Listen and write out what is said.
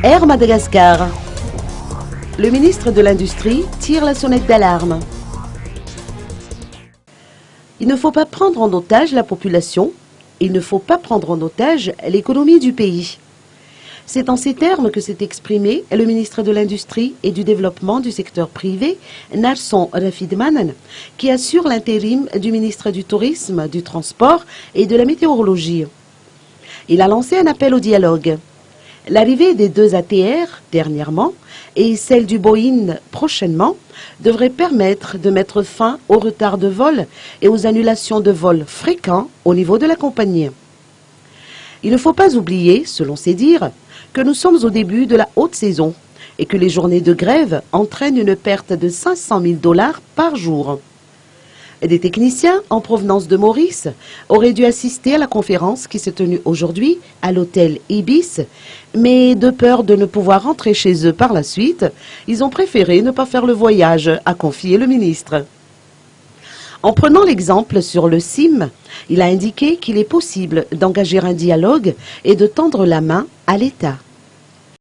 Air Madagascar. Le ministre de l'Industrie tire la sonnette d'alarme. Il ne faut pas prendre en otage la population, il ne faut pas prendre en otage l'économie du pays. C'est en ces termes que s'est exprimé le ministre de l'Industrie et du Développement du secteur privé, Narsson Rafidmanen, qui assure l'intérim du ministre du Tourisme, du Transport et de la Météorologie. Il a lancé un appel au dialogue. L'arrivée des 2 ATR, dernièrement, et celle du Boeing prochainement, devrait permettre de mettre fin aux retards de vol et aux annulations de vols fréquents au niveau de la compagnie. Il ne faut pas oublier, selon ses dires, que nous sommes au début de la haute saison et que les journées de grève entraînent une perte de 500 000 $ par jour. Des techniciens en provenance de Maurice auraient dû assister à la conférence qui s'est tenue aujourd'hui à l'hôtel Ibis, mais de peur de ne pouvoir rentrer chez eux par la suite, ils ont préféré ne pas faire le voyage, a confié le ministre. En prenant l'exemple sur le CIM, il a indiqué qu'il est possible d'engager un dialogue et de tendre la main à l'État.